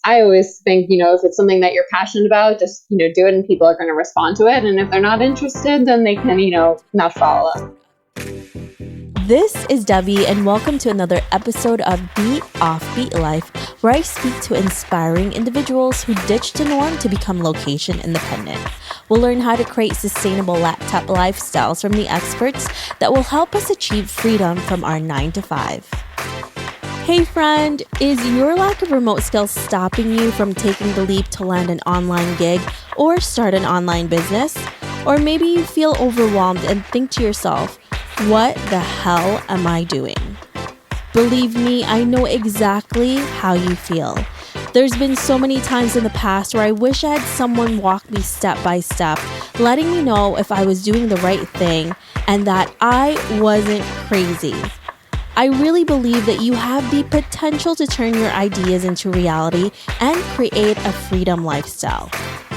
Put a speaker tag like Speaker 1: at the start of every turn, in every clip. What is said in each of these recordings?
Speaker 1: I always think, if it's something that you're passionate about, just, do it and people are going to respond to it. And if they're not interested, then they can, not follow.
Speaker 2: This is Debbie, and welcome to another episode of The Offbeat Life, where I speak to inspiring individuals who ditched the norm to become location independent. We'll learn how to create sustainable laptop lifestyles from the experts that will help us achieve freedom from our 9-to-5. Hey friend, is your lack of remote skills stopping you from taking the leap to land an online gig or start an online business? Or maybe you feel overwhelmed and think to yourself, what the hell am I doing? Believe me, I know exactly how you feel. There's been so many times in the past where I wish I had someone walk me step by step, letting me know if I was doing the right thing and that I wasn't crazy. I really believe that you have the potential to turn your ideas into reality and create a freedom lifestyle.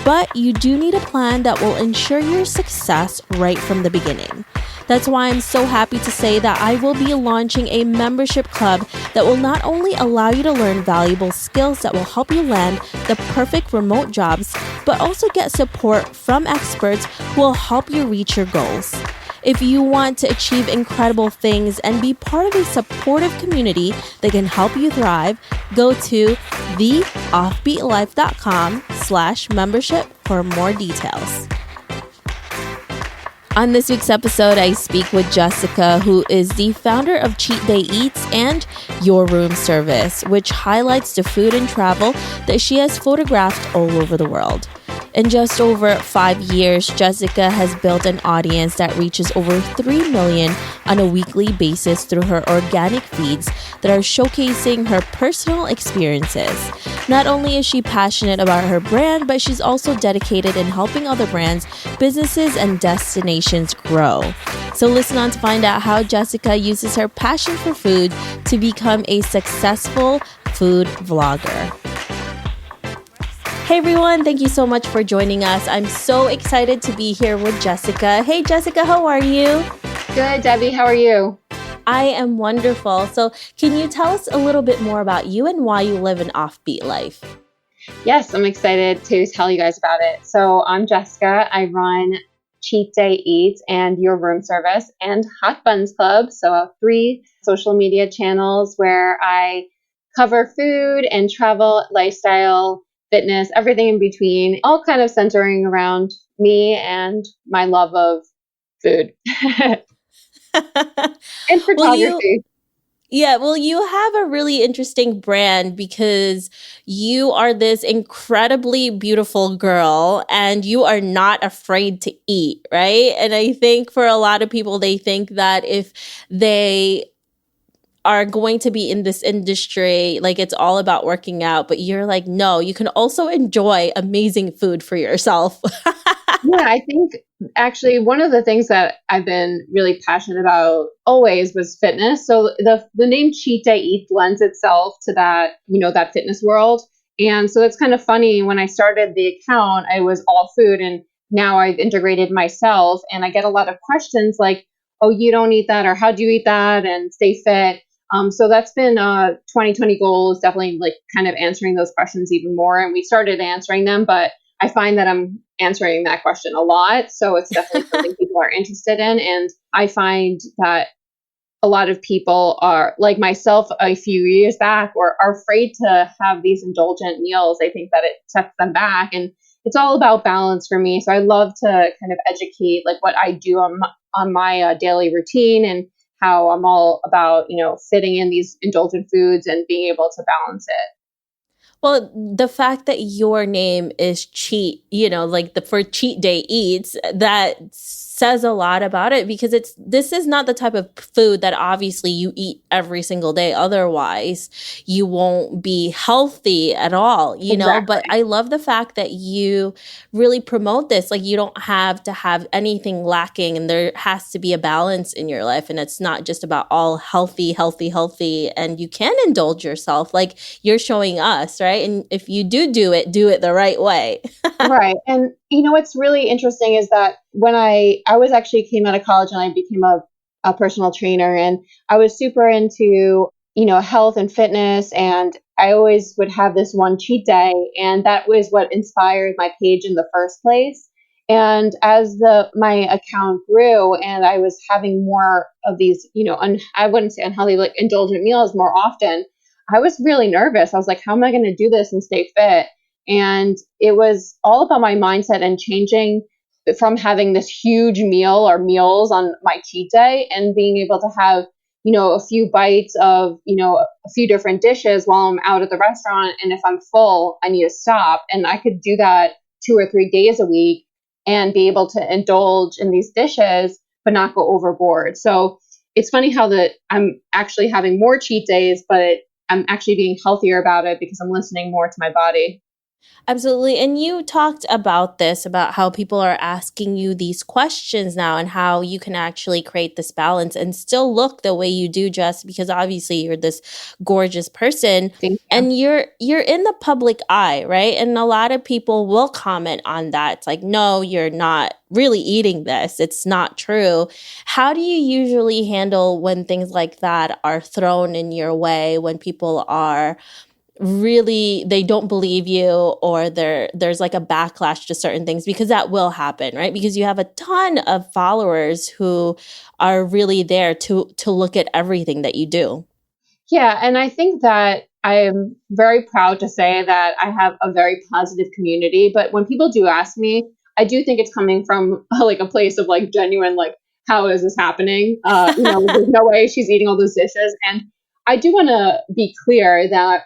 Speaker 2: But you do need a plan that will ensure your success right from the beginning. That's why I'm so happy to say that I will be launching a membership club that will not only allow you to learn valuable skills that will help you land the perfect remote jobs, but also get support from experts who will help you reach your goals. If you want to achieve incredible things and be part of a supportive community that can help you thrive, go to theoffbeatlife.com/membership for more details. On this week's episode, I speak with Jessica, who is the founder of Cheat Day Eats and Your Room Service, which highlights the food and travel that she has photographed all over the world. In just over 5 years, Jessica has built an audience that reaches over 3 million on a weekly basis through her organic feeds that are showcasing her personal experiences. Not only is she passionate about her brand, but she's also dedicated in helping other brands, businesses, and destinations grow. So listen on to find out how Jessica uses her passion for food to become a successful food vlogger. Hey everyone, thank you so much for joining us. I'm so excited to be here with Jessica. Hey Jessica, how are you?
Speaker 1: Good, Debbie. How are you?
Speaker 2: I am wonderful. So can you tell us a little bit more about you and why you live an offbeat life?
Speaker 1: Yes, I'm excited to tell you guys about it. So I'm Jessica. I run Cheat Day Eats and Your Room Service and Hot Buns Club. So I have 3 social media channels where I cover food and travel, lifestyle, fitness, everything in between, all kind of centering around me and my love of food and photography.
Speaker 2: Well, you have a really interesting brand because you are this incredibly beautiful girl and you are not afraid to eat, right? And I think for a lot of people, they think that if they are going to be in this industry, like it's all about working out, but you're like, no, you can also enjoy amazing food for yourself.
Speaker 1: Yeah, I think actually one of the things that I've been really passionate about always was fitness. So the name Cheat Day Eats lends itself to that, that fitness world. And so it's kind of funny, when I started the account, I was all food, and now I've integrated myself, and I get a lot of questions like, oh, you don't eat that, or how do you eat that and stay fit? So that's been 2020 goals, definitely like kind of answering those questions even more. And we started answering them, but I find that I'm answering that question a lot. So it's definitely something people are interested in. And I find that a lot of people are like myself a few years back, or are afraid to have these indulgent meals. They think that it sets them back. And it's all about balance for me. So I love to kind of educate like what I do on my daily routine, and how I'm all about, fitting in these indulgent foods and being able to balance it.
Speaker 2: Well, the fact that your name is Cheat, for Cheat Day Eats, that says a lot about it, because this is not the type of food that obviously you eat every single day. Otherwise, you won't be healthy at all,
Speaker 1: Exactly.
Speaker 2: But I love the fact that you really promote this. Like, you don't have to have anything lacking, and there has to be a balance in your life. And it's not just about all healthy, and you can indulge yourself like you're showing us, right? And if you do it the right way.
Speaker 1: Right. And what's really interesting is that when I came out of college and I became a personal trainer, and I was super into health and fitness. And I always would have this one cheat day. And that was what inspired my page in the first place. And as my account grew and I was having more of these, I wouldn't say unhealthy, like indulgent meals more often, I was really nervous. I was like, how am I going to do this and stay fit? And it was all about my mindset and changing from having this huge meal or meals on my cheat day and being able to have a few bites of, a few different dishes while I'm out at the restaurant. And if I'm full, I need to stop. And I could do that 2 or 3 days a week and be able to indulge in these dishes, but not go overboard. So it's funny how that I'm actually having more cheat days, but I'm actually being healthier about it because I'm listening more to my body.
Speaker 2: Absolutely. And you talked about this, about how people are asking you these questions now and how you can actually create this balance and still look the way you do, Jess, because obviously you're this gorgeous person
Speaker 1: Thank you.
Speaker 2: and you're in the public eye, right? And a lot of people will comment on that. It's like, no, you're not really eating this. It's not true. How do you usually handle when things like that are thrown in your way, when people are really, they don't believe you, or there's like a backlash to certain things, because that will happen, right? Because you have a ton of followers who are really there to look at everything that you do.
Speaker 1: Yeah, and I think that I am very proud to say that I have a very positive community. But when people do ask me, I do think it's coming from like a place of like genuine, like, how is this happening? There's no way she's eating all those dishes. And I do want to be clear that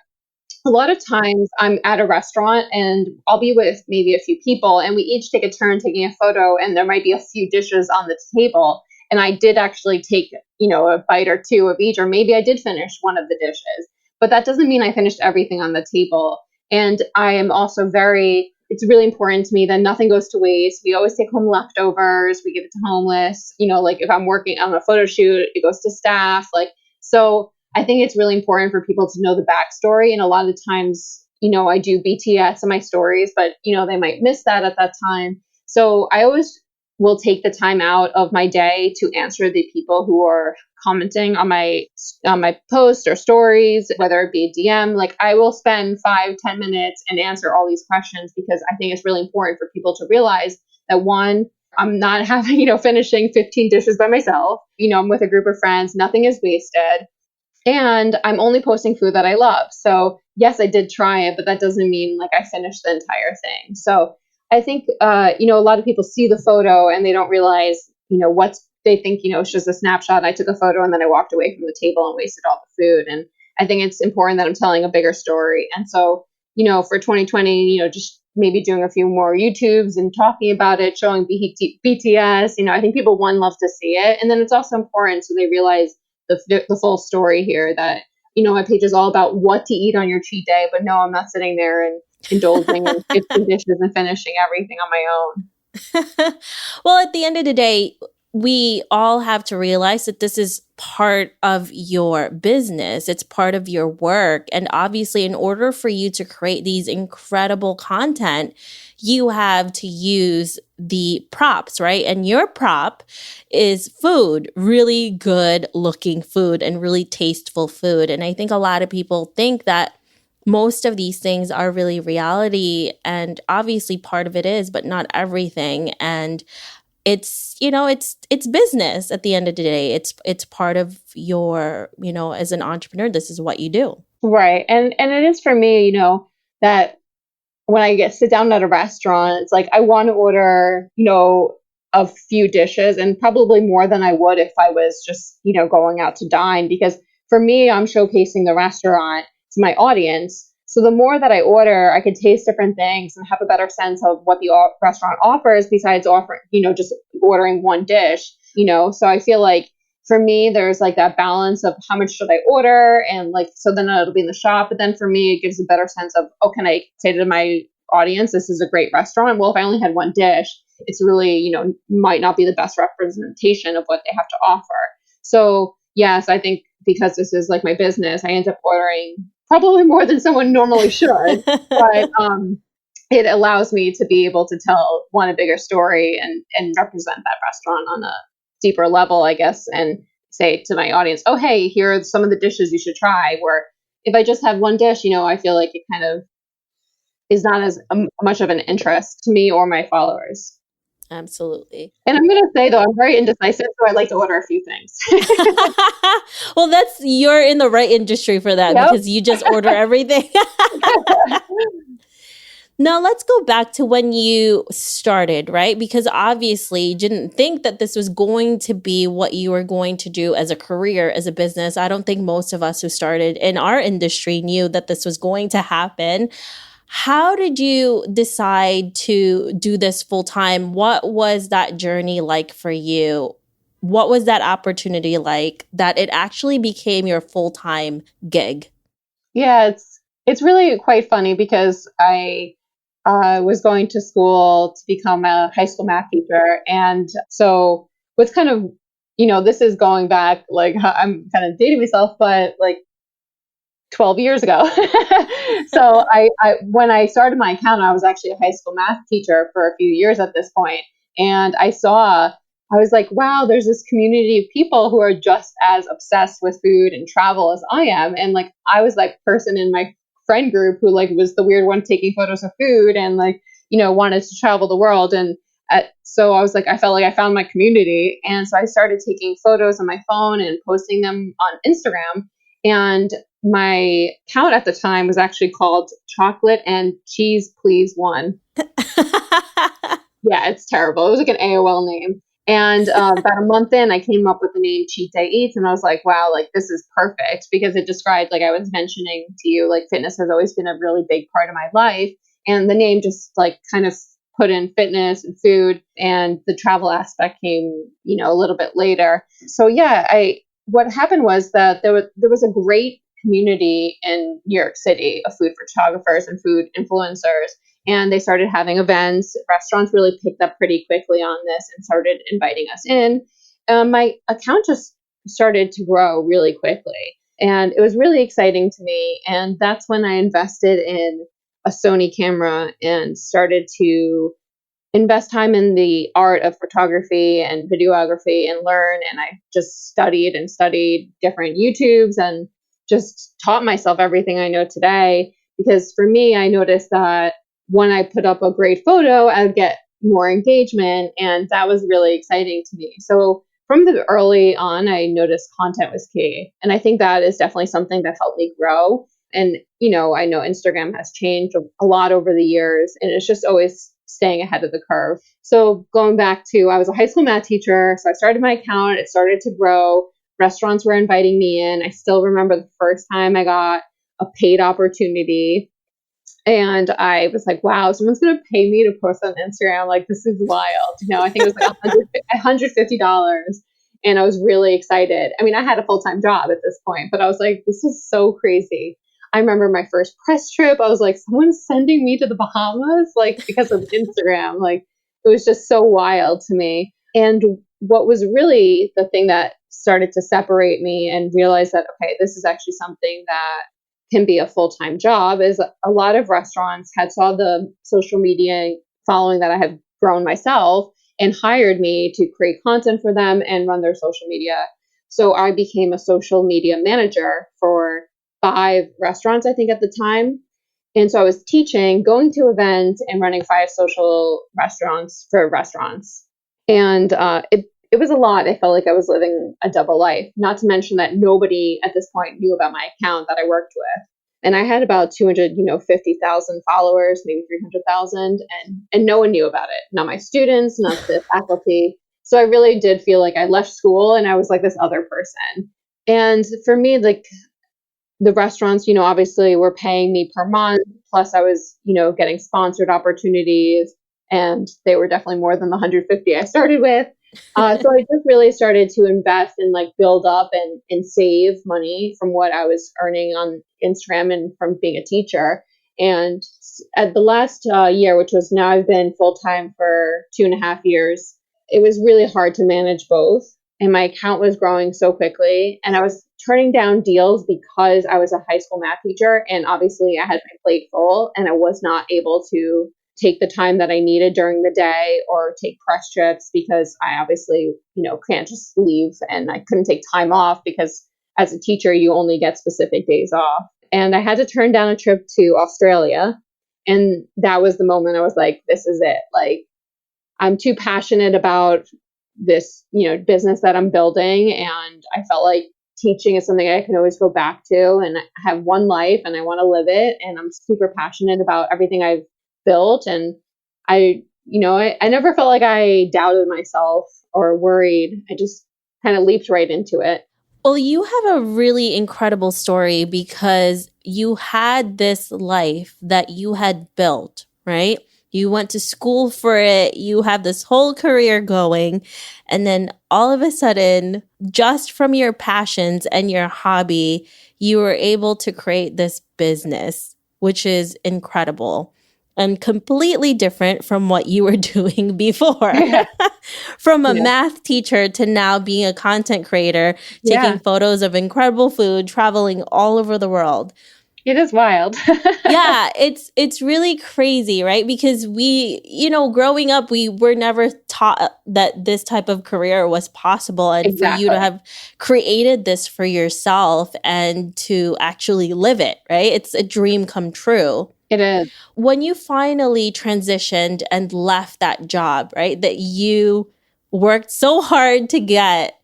Speaker 1: a lot of times I'm at a restaurant and I'll be with maybe a few people and we each take a turn taking a photo and there might be a few dishes on the table. And I did actually take, a bite or two of each, or maybe I did finish one of the dishes, but that doesn't mean I finished everything on the table. And I am also it's really important to me that nothing goes to waste. We always take home leftovers. We give it to homeless, like if I'm working on a photo shoot, it goes to staff. So I think it's really important for people to know the backstory. And a lot of times, I do BTS in my stories, but, they might miss that at that time. So I always will take the time out of my day to answer the people who are commenting on my post or stories, whether it be a DM. Like I will spend 5-10 minutes and answer all these questions because I think it's really important for people to realize that, one, I'm not having, finishing 15 dishes by myself. I'm with a group of friends. Nothing is wasted. And I'm only posting food that I love. So yes, I did try it, but that doesn't mean like I finished the entire thing. So I think, a lot of people see the photo and they don't realize, they think, it's just a snapshot. I took a photo and then I walked away from the table and wasted all the food. And I think it's important that I'm telling a bigger story. And so, for 2020, just maybe doing a few more YouTubes and talking about it, showing BTS, I think people, one, love to see it. And then it's also important so they realize the full story here, that my page is all about what to eat on your cheat day, but no, I'm not sitting there and indulging in 15 dishes and finishing everything on my own.
Speaker 2: Well, at the end of the day, we all have to realize that this is part of your business. It's part of your work. And obviously, in order for you to create these incredible content, you have to use the props, right? And your prop is food, really good looking food and really tasteful food. And I think a lot of people think that most of these things are really reality, and obviously part of it is, but not everything. And it's, it's business at the end of the day. It's part of your, as an entrepreneur, this is what you do.
Speaker 1: Right. And it is for me, that when I sit down at a restaurant, it's like I want to order, a few dishes, and probably more than I would if I was just, going out to dine, because for me, I'm showcasing the restaurant to my audience. So the more that I order, I could taste different things and have a better sense of what the restaurant offers besides offering, just ordering one dish, So I feel like for me, there's like that balance of how much should I order, and like, so then it'll be in the shop. But then for me, it gives a better sense of, oh, can I say to my audience, this is a great restaurant? Well, if I only had one dish, it's really, might not be the best representation of what they have to offer. So yes, I think because this is like my business, I end up ordering probably more than someone normally should, but it allows me to be able to tell a bigger story and represent that restaurant on a deeper level, I guess, and say to my audience, oh, hey, here are some of the dishes you should try. Where if I just have one dish, I feel like it kind of is not as much of an interest to me or my followers.
Speaker 2: Absolutely.
Speaker 1: And I'm going to say, though, I'm very indecisive, so I like to order a few things.
Speaker 2: Well, you're in the right industry for that because you just order everything. Now, let's go back to when you started, right? Because obviously you didn't think that this was going to be what you were going to do as a career, as a business. I don't think most of us who started in our industry knew that this was going to happen. How did you decide to do this full time? What was that journey like for you? What was that opportunity like that it actually became your full-time gig?
Speaker 1: Yeah, it's really quite funny because I was going to school to become a high school math teacher. And so what's kind of, this is going back, like I'm kind of dating myself, but like 12 years ago. So I when I started my account, I was actually a high school math teacher for a few years at this point. And I was like, wow, there's this community of people who are just as obsessed with food and travel as I am. And like, I was like person in my friend group who like was the weird one taking photos of food and like, wanted to travel the world. And so I was like, I felt like I found my community. And so I started taking photos on my phone and posting them on Instagram. And my account at the time was actually called Chocolate and Cheese Please One. Yeah, it's terrible. It was like an AOL name. And about a month in, I came up with the name Cheat Day Eats. And I was like, wow, like this is perfect because it described, like I was mentioning to you, like fitness has always been a really big part of my life. And the name just like kind of put in fitness and food, and the travel aspect came, a little bit later. So yeah, what happened was that there was a great community in New York City of food photographers and food influencers. And they started having events. Restaurants really picked up pretty quickly on this and started inviting us in. My account just started to grow really quickly. And it was really exciting to me. And that's when I invested in a Sony camera and started to invest time in the art of photography and videography and learn. And I just studied and studied different YouTubes and just taught myself everything I know today. Because for me, I noticed that when I put up a great photo, I'd get more engagement. And that was really exciting to me. So from the early on, I noticed content was key. And I think that is definitely something that helped me grow. And, I know Instagram has changed a lot over the years, and it's just always staying ahead of the curve. So going back to, I was a high school math teacher. So I started my account. It started to grow. Restaurants were inviting me in. I still remember the first time I got a paid opportunity. And I was like, wow, someone's going to pay me to post on Instagram. Like, this is wild. I think it was like $150. And I was really excited. I mean, I had a full-time job at this point, but I was like, this is so crazy. I remember my first press trip. I was like, someone's sending me to the Bahamas, like because of Instagram. Like, it was just so wild to me. And what was really the thing that started to separate me and realize that, okay, this is actually something that can be a full-time job is a lot of restaurants had saw the social media following that I have grown myself and hired me to create content for them and run their social media. So I became a social media manager for 5 restaurants, I think, at the time. And so I was teaching, going to events, and running 5 social restaurants for restaurants. And it was a lot. I felt like I was living a double life, not to mention that nobody at this point knew about my account that I worked with. And I had about 250,000 followers, maybe 300,000, and no one knew about it. Not my students, not the faculty. So I really did feel like I left school and I was like this other person. And for me, like the restaurants, obviously were paying me per month. Plus I was, getting sponsored opportunities, and they were definitely more than the 150 I started with. So I just really started to invest and like build up and save money from what I was earning on Instagram and from being a teacher. And at the last year, which was now I've been full-time for 2.5 years, it was really hard to manage both. And my account was growing so quickly. And I was turning down deals because I was a high school math teacher. And obviously I had my plate full and I was not able to take the time that I needed during the day or take press trips because I obviously, can't just leave, and I couldn't take time off because as a teacher, you only get specific days off. And I had to turn down a trip to Australia. And that was the moment I was like, this is it. Like, I'm too passionate about this, business that I'm building. And I felt like teaching is something I can always go back to. And I have one life and I want to live it. And I'm super passionate about everything I've built. And I never felt like I doubted myself or worried. I just kind of leaped right into it.
Speaker 2: Well, you have a really incredible story because you had this life that you had built, right? You went to school for it. You have this whole career going. And then all of a sudden, just from your passions and your hobby, you were able to create this business, which is incredible and completely different from what you were doing before.
Speaker 1: Yeah.
Speaker 2: From a math teacher to now being a content creator, taking photos of incredible food, traveling all over the world.
Speaker 1: It is wild.
Speaker 2: Yeah, it's really crazy, right? Because we, growing up, we were never taught that this type of career was possible. And
Speaker 1: Exactly.
Speaker 2: For you to have created this for yourself and to actually live it, right? It's a dream come true.
Speaker 1: It is.
Speaker 2: When you finally transitioned and left that job, right, that you worked so hard to get,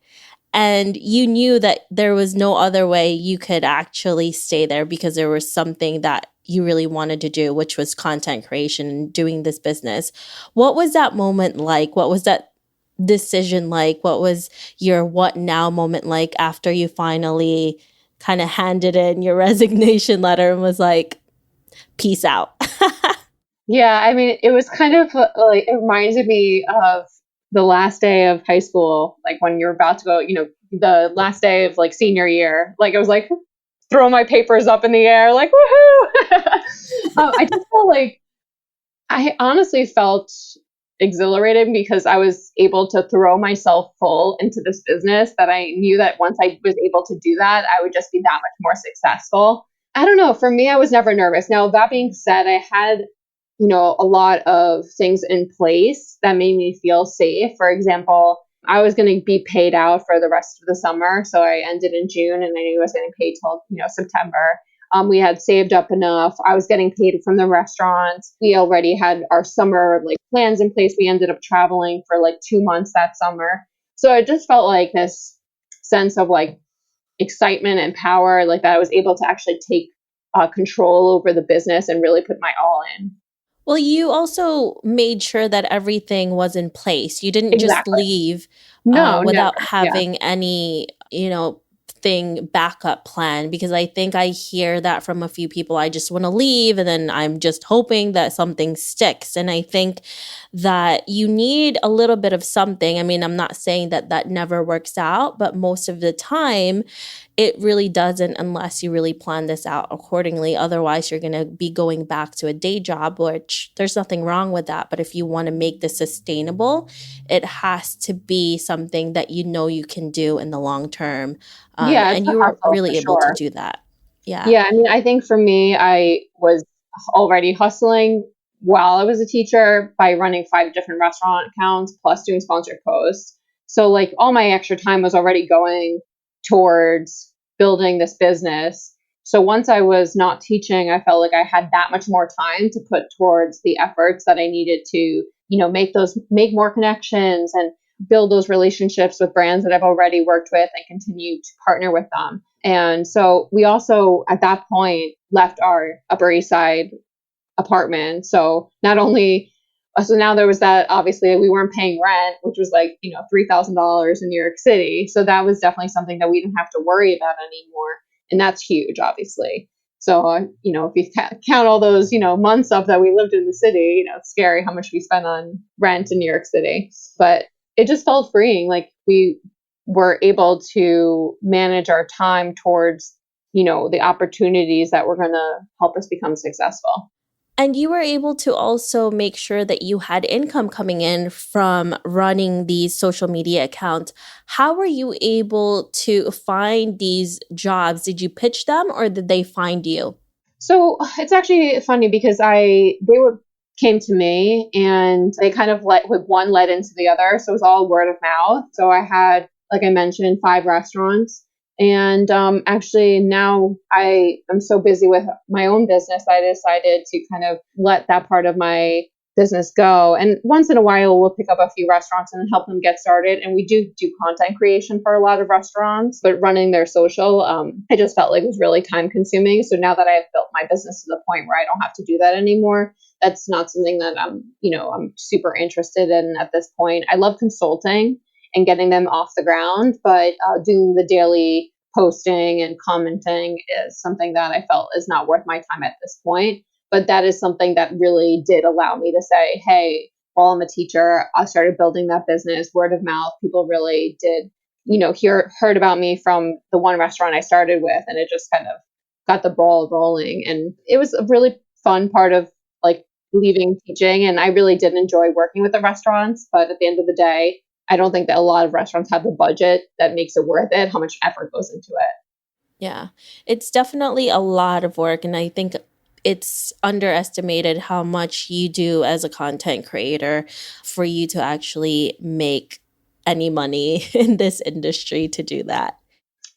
Speaker 2: and you knew that there was no other way you could actually stay there because there was something that you really wanted to do, which was content creation and doing this business. What was that moment like? What was that decision like? What was your what now moment like after you finally kind of handed in your resignation letter and was like, peace out?
Speaker 1: Yeah, I mean, it was kind of like, it reminded me of the last day of high school, like when you're about to go, the last day of like senior year. Like, it was like throw my papers up in the air, like, woohoo! I just felt like, I honestly felt exhilarated because I was able to throw myself full into this business that I knew that once I was able to do that, I would just be that much more successful. I don't know. For me, I was never nervous. Now, that being said, I had a lot of things in place that made me feel safe. For example, I was going to be paid out for the rest of the summer. So I ended in June and I knew I was getting paid till, September. We had saved up enough. I was getting paid from the restaurants. We already had our summer plans in place. We ended up traveling for 2 months that summer. So it just felt like this sense of excitement and power, that I was able to actually take control over the business and really put my all in.
Speaker 2: Well, you also made sure that everything was in place. You didn't just leave
Speaker 1: No,
Speaker 2: without
Speaker 1: never.
Speaker 2: having any, thing backup plan, because I think I hear that from a few people. I just want to leave and then I'm just hoping that something sticks. And I think that you need a little bit of something. I mean, I'm not saying that that never works out, but most of the time it really doesn't unless you really plan this out accordingly. Otherwise, you're going to be going back to a day job, which there's nothing wrong with that. But if you want to make this sustainable, it has to be something that you can do in the long term. And you were really able to do that. Yeah.
Speaker 1: Yeah. I mean, I think for me, I was already hustling while I was a teacher by running 5 different restaurant accounts plus doing sponsored posts. So all my extra time was already going towards building this business. So once I was not teaching, I felt like I had that much more time to put towards the efforts that I needed to, make more connections and build those relationships with brands that I've already worked with and continue to partner with them. And so we also, at that point, left our Upper East Side apartment. So now there was that, obviously we weren't paying rent, which was $3,000 in New York City. So that was definitely something that we didn't have to worry about anymore. And that's huge, obviously. So, if you count all those, months up that we lived in the city, it's scary how much we spent on rent in New York City. But it just felt freeing. We were able to manage our time towards, the opportunities that were going to help us become successful.
Speaker 2: And you were able to also make sure that you had income coming in from running these social media accounts. How were you able to find these jobs? Did you pitch them or did they find you?
Speaker 1: So it's actually funny because they were came to me, and they kind of one led into the other. So it was all word of mouth. So I had, like I mentioned, 5 restaurants. And actually now I am so busy with my own business, I decided to kind of let that part of my business go. And once in a while, we'll pick up a few restaurants and help them get started. And we do content creation for a lot of restaurants, but running their social, I just felt like it was really time consuming. So now that I've built my business to the point where I don't have to do that anymore, that's not something that I'm super interested in at this point. I love consulting and getting them off the ground, but doing the daily posting and commenting is something that I felt is not worth my time at this point. But that is something that really did allow me to say, hey, while I'm a teacher, I started building that business, word of mouth. People really did, heard about me from the one restaurant I started with, and it just kind of got the ball rolling. And it was a really fun part of like leaving teaching. And I really did enjoy working with the restaurants. But at the end of the day, I don't think that a lot of restaurants have the budget that makes it worth it, how much effort goes into it.
Speaker 2: Yeah, it's definitely a lot of work. And I think it's underestimated how much you do as a content creator for you to actually make any money in this industry to do that.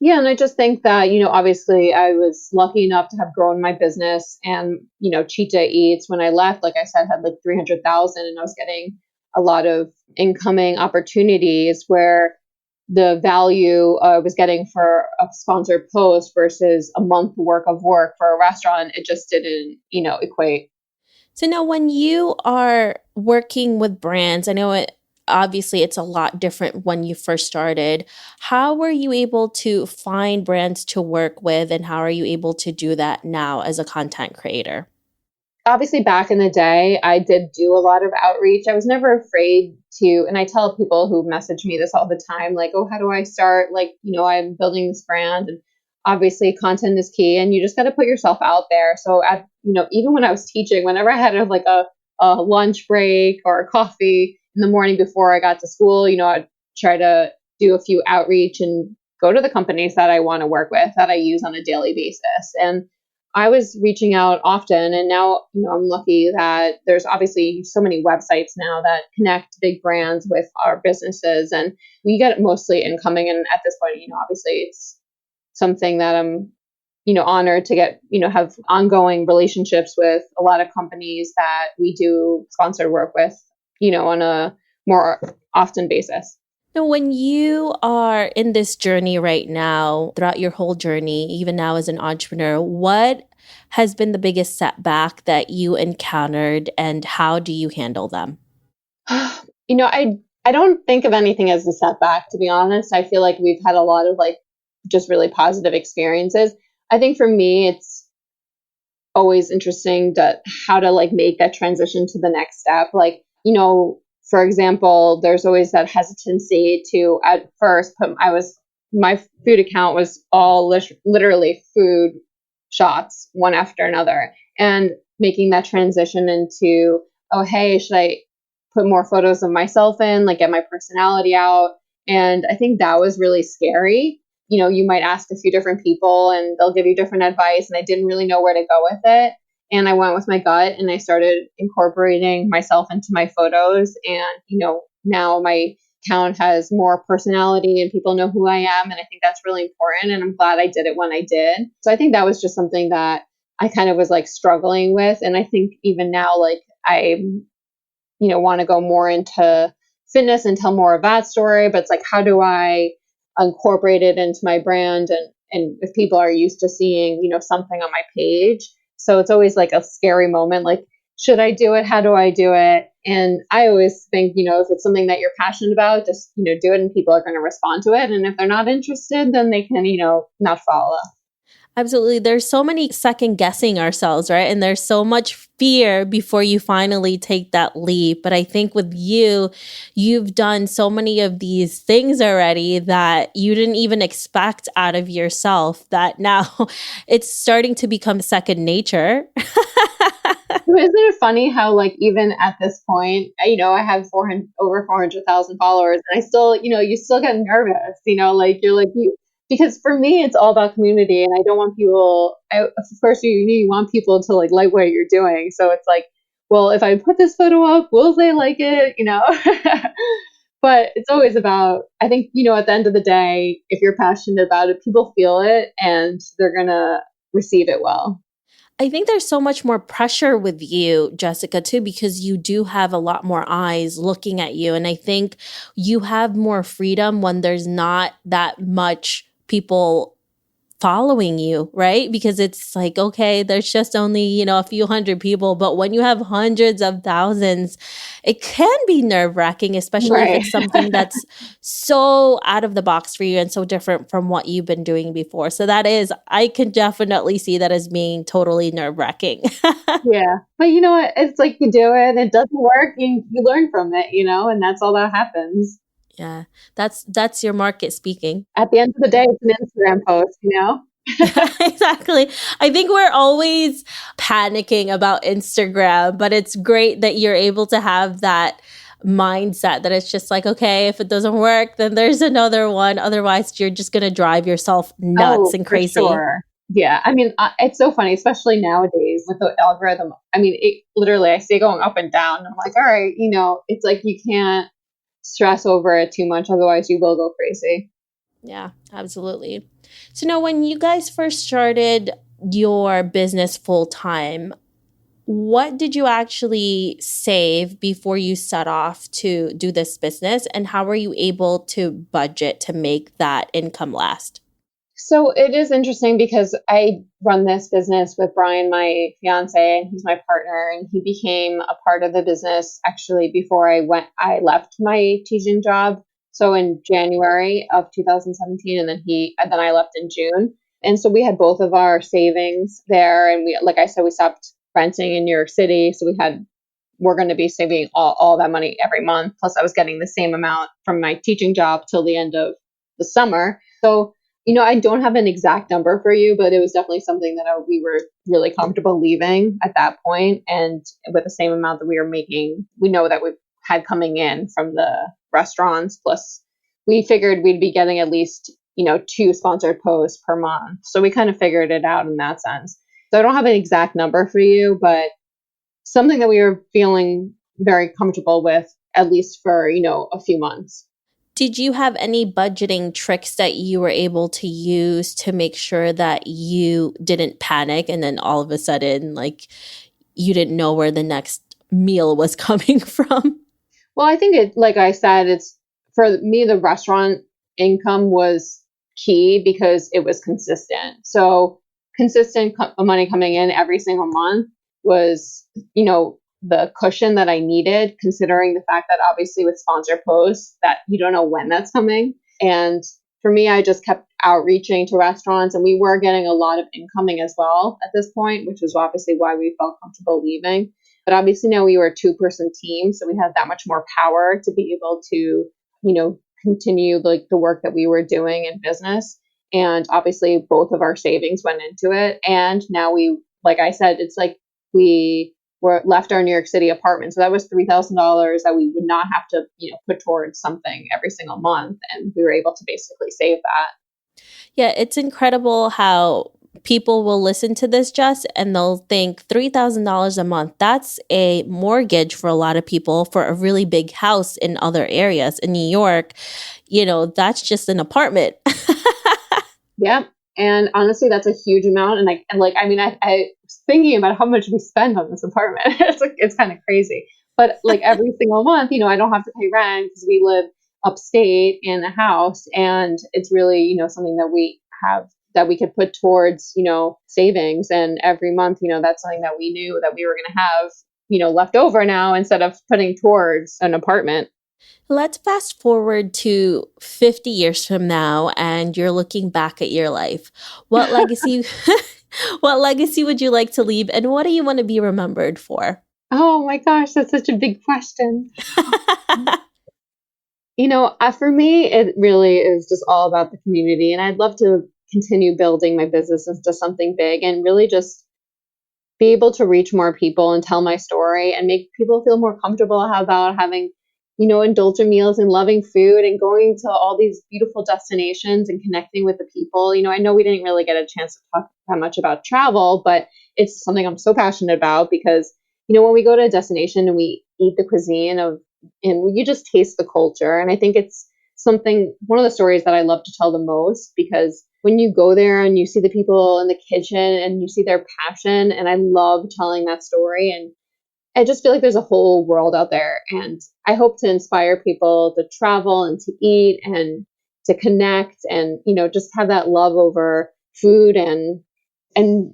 Speaker 1: Yeah, and I just think that, obviously I was lucky enough to have grown my business, and, Cheat Day Eats, when I left, like I said, had like 300,000, and I was getting a lot of incoming opportunities where the value I was getting for a sponsored post versus a month worth of work for a restaurant, it just didn't, equate.
Speaker 2: So now when you are working with brands, I know obviously it's a lot different when you first started. How were you able to find brands to work with, and how are you able to do that now as a content creator?
Speaker 1: Obviously, back in the day, I did do a lot of outreach. I was never afraid to, and I tell people who message me this all the time, like, oh, how do I start? Like, I'm building this brand, and obviously content is key, and you just got to put yourself out there. So even when I was teaching, whenever I had a lunch break or a coffee in the morning before I got to school, I'd try to do a few outreach and go to the companies that I want to work with, that I use on a daily basis. And I was reaching out often, and now, I'm lucky that there's obviously so many websites now that connect big brands with our businesses, and we get mostly incoming. And at this point, obviously it's something that I'm, honored to get, have ongoing relationships with a lot of companies that we do sponsored work with, on a more often basis.
Speaker 2: Now, when you are in this journey right now, throughout your whole journey, even now as an entrepreneur, what has been the biggest setback that you encountered, and how do you handle them?
Speaker 1: I don't think of anything as a setback, to be honest. I feel like we've had a lot of just really positive experiences. I think for me, it's always interesting how to make that transition to the next step. For example, there's always that hesitancy to at first my food account was all literally food shots one after another, and making that transition into, oh, hey, should I put more photos of myself in, get my personality out? And I think that was really scary. You might ask a few different people and they'll give you different advice, and I didn't really know where to go with it. And I went with my gut, and I started incorporating myself into my photos. And, now my account has more personality and people know who I am. And I think that's really important. And I'm glad I did it when I did. So I think that was just something that I kind of was struggling with. And I think even now, I, want to go more into fitness and tell more of that story. But it's how do I incorporate it into my brand? And if people are used to seeing, something on my page. So it's always a scary moment. Should I do it? How do I do it? And I always think, if it's something that you're passionate about, just, do it, and people are going to respond to it. And if they're not interested, then they can, not follow.
Speaker 2: Absolutely. There's so many second guessing ourselves, right? And there's so much fear before you finally take that leap. But I think with you, you've done so many of these things already that you didn't even expect out of yourself, that now it's starting to become second nature.
Speaker 1: Isn't it funny how even at this point, I have over 400,000 followers, and I still, you still get nervous, because for me, it's all about community, and I don't want people, of course, you want people to like what you're doing. So it's well, if I put this photo up, will they like it? But it's always about, I think, at the end of the day, if you're passionate about it, people feel it and they're going to receive it well.
Speaker 2: I think there's so much more pressure with you, Jessica, too, because you do have a lot more eyes looking at you. And I think you have more freedom when there's not that much people following you, right? Because it's like, okay, there's just only, a few hundred people. But when you have hundreds of thousands, it can be nerve wracking, especially if
Speaker 1: Right.
Speaker 2: it's something that's so out of the box for you and so different from what you've been doing before. So I can definitely see that as being totally nerve wracking.
Speaker 1: Yeah. But you know what? It's like you do it, it doesn't work, you learn from it, and that's all that happens.
Speaker 2: Yeah, that's your market speaking.
Speaker 1: At the end of the day, it's an Instagram post.
Speaker 2: Exactly. I think we're always panicking about Instagram, but it's great that you're able to have that mindset that it's just like, okay, if it doesn't work, then there's another one. Otherwise, you're just going to drive yourself nuts
Speaker 1: Oh,
Speaker 2: and
Speaker 1: for
Speaker 2: crazy.
Speaker 1: sure. Yeah. I mean, it's so funny, especially nowadays with the algorithm. I mean, literally, I see it going up and down. And I'm like, all right, it's like you can't stress over it too much. Otherwise, you will go crazy.
Speaker 2: Yeah, absolutely. So now when you guys first started your business full time, what did you actually save before you set off to do this business? And how were you able to budget to make that income last?
Speaker 1: So it is interesting because I run this business with Brian, my fiance, and he's my partner, and he became a part of the business actually before I left my teaching job. So in January of 2017, and then I left in June. And so we had both of our savings there, and like I said, we stopped renting in New York City. So we're going to be saving all that money every month. Plus I was getting the same amount from my teaching job till the end of the summer. So I don't have an exact number for you, but it was definitely something that we were really comfortable leaving at that point. And with the same amount that we were making, we know that we had coming in from the restaurants. Plus, we figured we'd be getting at least, 2 sponsored posts per month. So we kind of figured it out in that sense. So I don't have an exact number for you, but something that we were feeling very comfortable with, at least for, a few months.
Speaker 2: Did you have any budgeting tricks that you were able to use to make sure that you didn't panic and then all of a sudden, like, you didn't know where the next meal was coming from?
Speaker 1: Well, I think like I said, it's for me, the restaurant income was key because it was consistent. So consistent money coming in every single month was, the cushion that I needed, considering the fact that obviously with sponsor posts that you don't know when that's coming. And for me, I just kept outreaching to restaurants, and we were getting a lot of incoming as well at this point, which was obviously why we felt comfortable leaving. But obviously now we were a 2-person team, so we had that much more power to be able to, continue like the work that we were doing in business. And obviously both of our savings went into it. And now like I said, it's like we left our New York City apartment. So that was $3,000 that we would not have to, put towards something every single month. And we were able to basically save that.
Speaker 2: Yeah, it's incredible how people will listen to this, Jess, and they'll think $3,000 a month. That's a mortgage for a lot of people for a really big house in other areas. In New York, that's just an apartment.
Speaker 1: Yeah. And honestly, that's a huge amount. And I was thinking about how much we spend on this apartment. It's kind of crazy. But like every single month, I don't have to pay rent because we live upstate in a house. And it's really, something that we have that we could put towards, savings. And every month, that's something that we knew that we were going to have, left over now instead of putting towards an apartment.
Speaker 2: Let's fast forward to 50 years from now and you're looking back at your life. What legacy what legacy would you like to leave and what do you want to be remembered for?
Speaker 1: Oh my gosh, that's such a big question. For me, it really is just all about the community. And I'd love to continue building my business into something big and really just be able to reach more people and tell my story and make people feel more comfortable about having, indulgent meals and loving food and going to all these beautiful destinations and connecting with the people. I know we didn't really get a chance to talk that much about travel, but it's something I'm so passionate about because when we go to a destination and we eat the cuisine and you just taste the culture. And I think it's one of the stories that I love to tell the most, because when you go there and you see the people in the kitchen and you see their passion, and I love telling that story. And I just feel like there's a whole world out there. And I hope to inspire people to travel and to eat and to connect and, just have that love over food and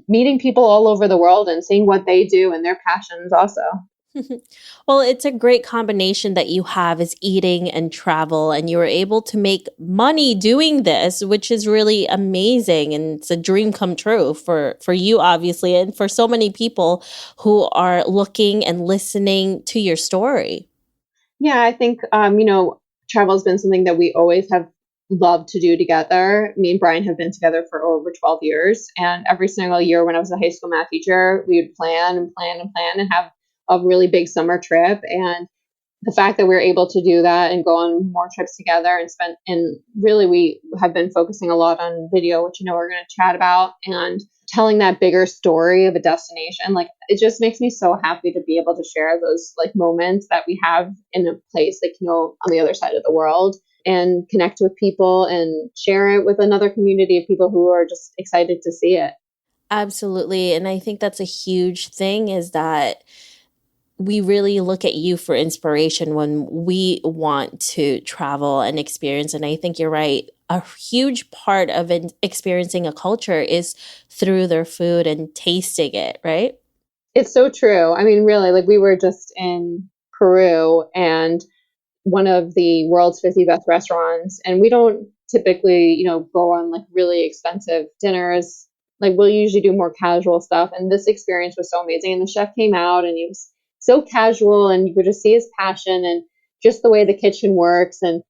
Speaker 1: meeting people all over the world and seeing what they do and their passions also.
Speaker 2: Well, it's a great combination that you have is eating and travel, and you were able to make money doing this, which is really amazing. And it's a dream come true for you, obviously, and for so many people who are looking and listening to your story.
Speaker 1: Yeah, I think, travel has been something that we always have loved to do together. Me and Brian have been together for over 12 years. And every single year when I was a high school math teacher, we would plan and plan and plan and have a really big summer trip. And the fact that we're able to do that and go on more trips together and really we have been focusing a lot on video, which we're going to chat about, and telling that bigger story of a destination. Like, it just makes me so happy to be able to share those like moments that we have in a place like, on the other side of the world, and connect with people and share it with another community of people who are just excited to see it.
Speaker 2: Absolutely. And I think that's a huge thing is that we really look at you for inspiration when we want to travel and experience. And I think you're right. A huge part of experiencing a culture is through their food and tasting it, right?
Speaker 1: It's so true. I mean, really, like we were just in Peru and one of the world's 50 best restaurants. And we don't typically, go on like really expensive dinners. Like we'll usually do more casual stuff. And this experience was so amazing. And the chef came out and he was so casual, and you could just see his passion and just the way the kitchen works. And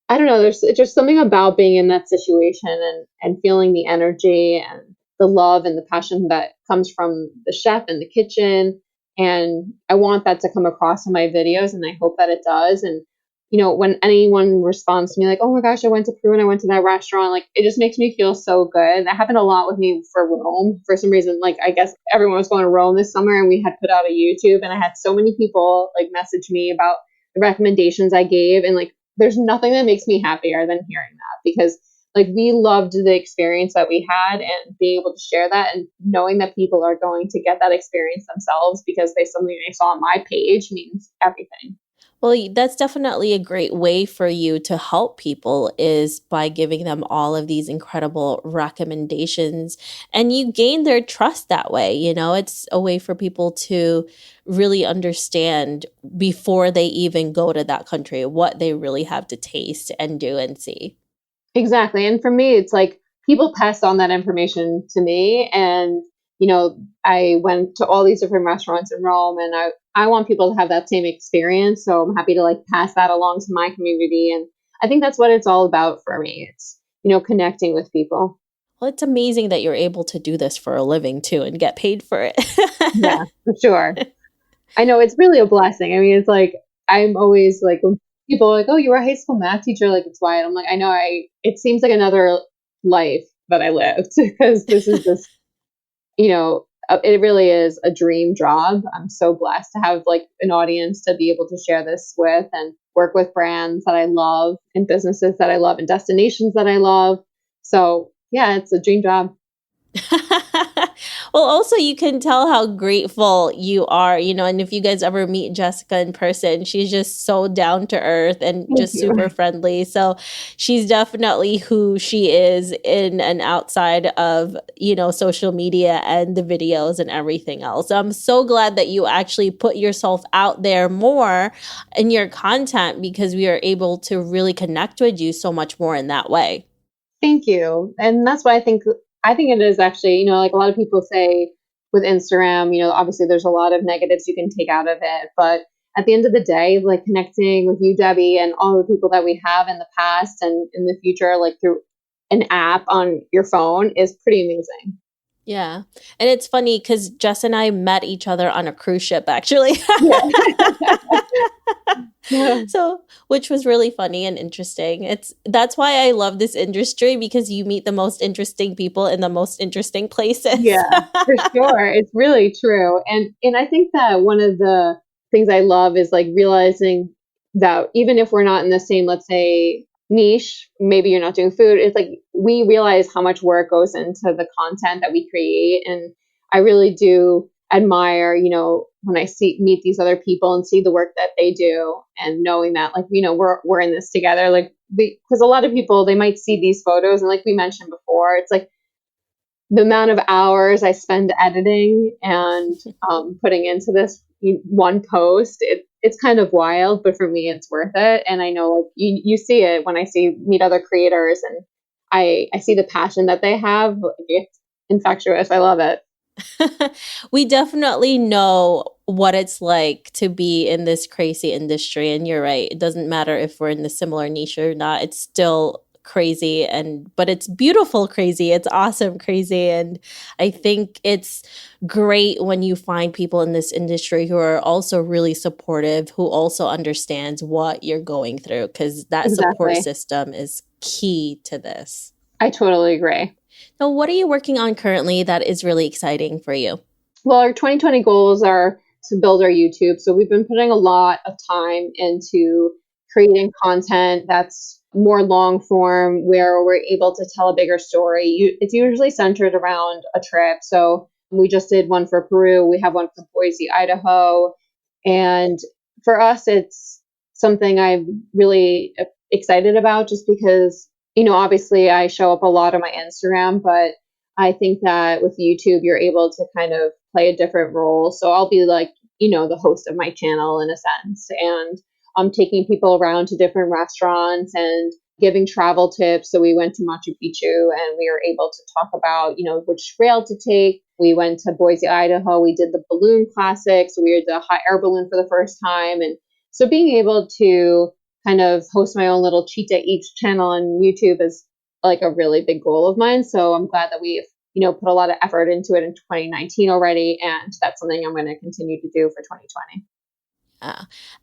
Speaker 1: I don't know, there's just something about being in that situation and feeling the energy and the love and the passion that comes from the chef and the kitchen. And I want that to come across in my videos, and I hope that it does. And, when anyone responds to me like, oh my gosh, I went to Peru and I went to that restaurant, like it just makes me feel so good. That happened a lot with me for Rome. For some reason, like I guess everyone was going to Rome this summer and we had put out a YouTube, and I had so many people like message me about the recommendations I gave. And like, there's nothing that makes me happier than hearing that, because like we loved the experience that we had, and being able to share that and knowing that people are going to get that experience themselves because something they saw on my page means everything.
Speaker 2: Well, that's definitely a great way for you to help people is by giving them all of these incredible recommendations. And you gain their trust that way. It's a way for people to really understand before they even go to that country what they really have to taste and do and see.
Speaker 1: Exactly. And for me, it's like people passed on that information to me. And, I went to all these different restaurants in Rome, and I want people to have that same experience. So I'm happy to like pass that along to my community. And I think that's what it's all about for me. It's, connecting with people.
Speaker 2: Well, it's amazing that you're able to do this for a living too and get paid for it.
Speaker 1: Yeah, for sure. I know it's really a blessing. I mean, it's like, I'm always like, when people are like, oh, you were a high school math teacher, like it's why. I'm like, I know, it seems like another life that I lived, because this is just, it really is a dream job. I'm so blessed to have like an audience to be able to share this with and work with brands that I love and businesses that I love and destinations that I love. So yeah, it's a dream job.
Speaker 2: Well, also you can tell how grateful you are, and if you guys ever meet Jessica in person, she's just so down to earth and
Speaker 1: Thank
Speaker 2: just
Speaker 1: you.
Speaker 2: super friendly. So she's definitely who she is in and outside of, social media and the videos and everything else. I'm so glad that you actually put yourself out there more in your content, because we are able to really connect with you so much more in that way.
Speaker 1: Thank you. And that's why I think it is actually, like a lot of people say with Instagram, obviously there's a lot of negatives you can take out of it. But at the end of the day, like connecting with you, Debbie, and all the people that we have in the past and in the future, like through an app on your phone, is pretty amazing.
Speaker 2: Yeah. And it's funny because Jess and I met each other on a cruise ship, actually.
Speaker 1: Yeah.
Speaker 2: So, which was really funny and interesting. That's why I love this industry, because you meet the most interesting people in the most interesting places.
Speaker 1: Yeah, for sure. It's really true. And I think that one of the things I love is like realizing that even if we're not in the same, let's say, niche, maybe you're not doing food, it's like we realize how much work goes into the content that we create. And I really do admire, when I meet these other people and see the work that they do, and knowing that like, we're in this together. Like, because a lot of people, they might see these photos, and like we mentioned before, it's like the amount of hours I spend editing and putting into this one post, it's kind of wild, but for me, it's worth it. And I know like you see it when I meet other creators, and I see the passion that they have. It's infectious. I love it.
Speaker 2: We definitely know what it's like to be in this crazy industry. And you're right. It doesn't matter if we're in the similar niche or not. It's still crazy, but it's beautiful crazy. It's awesome crazy. And I think it's great when you find people in this industry who are also really supportive, who also understands what you're going through, because that support
Speaker 1: Exactly.
Speaker 2: system is key to this.
Speaker 1: I totally agree.
Speaker 2: Now, what are you working on currently that is really exciting for you?
Speaker 1: Well, our 2020 goals are to build our YouTube. So we've been putting a lot of time into creating content that's more long form, where we're able to tell a bigger story. It's usually centered around a trip. So we just did one for Peru. We have one for Boise, Idaho. And for us, it's something I'm really excited about, just because, obviously I show up a lot on my Instagram, but I think that with YouTube, you're able to kind of play a different role. So I'll be like, the host of my channel in a sense. And I'm taking people around to different restaurants and giving travel tips. So we went to Machu Picchu, and we were able to talk about, which trail to take. We went to Boise, Idaho. We did the balloon classic. So we did the hot air balloon for the first time. And so being able to kind of host my own little Cheetah Eats channel on YouTube is like a really big goal of mine. So I'm glad that we've, put a lot of effort into it in 2019 already. And that's something I'm going to continue to do for 2020.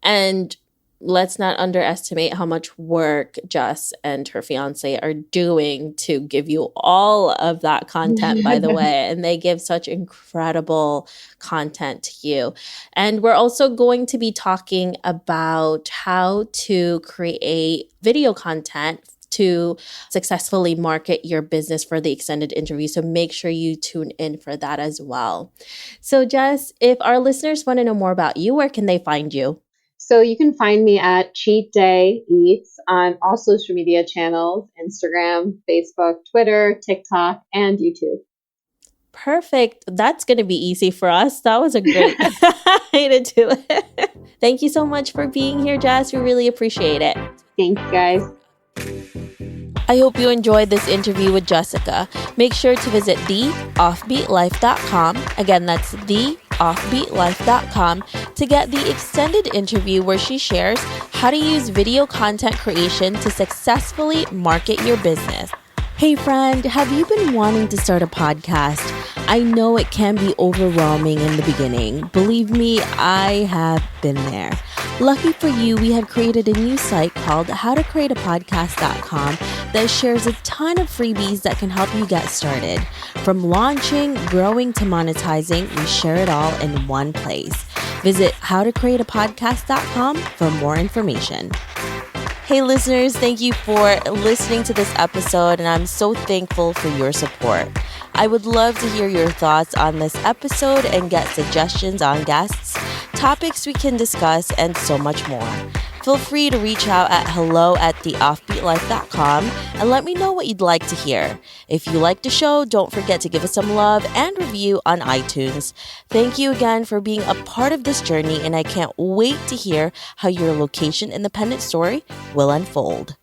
Speaker 2: And let's not underestimate how much work Jess and her fiance are doing to give you all of that content, by the way. And they give such incredible content to you. And we're also going to be talking about how to create video content to successfully market your business for the extended interview. So make sure you tune in for that as well. So Jess, if our listeners want to know more about you, where can they find you?
Speaker 1: So you can find me at Cheat Day Eats on all social media channels: Instagram, Facebook, Twitter, TikTok, and YouTube.
Speaker 2: Perfect. That's going to be easy for us. That was a great way to do it. Thank you so much for being here, Jess. We really appreciate it.
Speaker 1: Thanks, guys.
Speaker 2: I hope you enjoyed this interview with Jessica. Make sure to visit theoffbeatlife.com. Again, that's theoffbeatlife.com to get the extended interview where she shares how to use video content creation to successfully market your business. Hey friend, have you been wanting to start a podcast? I know it can be overwhelming in the beginning. Believe me, I have been there. Lucky for you, we have created a new site called howtocreateapodcast.com that shares a ton of freebies that can help you get started. From launching, growing to monetizing, we share it all in one place. Visit howtocreateapodcast.com for more information. Hey listeners, thank you for listening to this episode, and I'm so thankful for your support. I would love to hear your thoughts on this episode and get suggestions on guests, topics we can discuss, and so much more. Feel free to reach out at hello@theoffbeatlife.com and let me know what you'd like to hear. If you like the show, don't forget to give us some love and review on iTunes. Thank you again for being a part of this journey, and I can't wait to hear how your location independent story will unfold.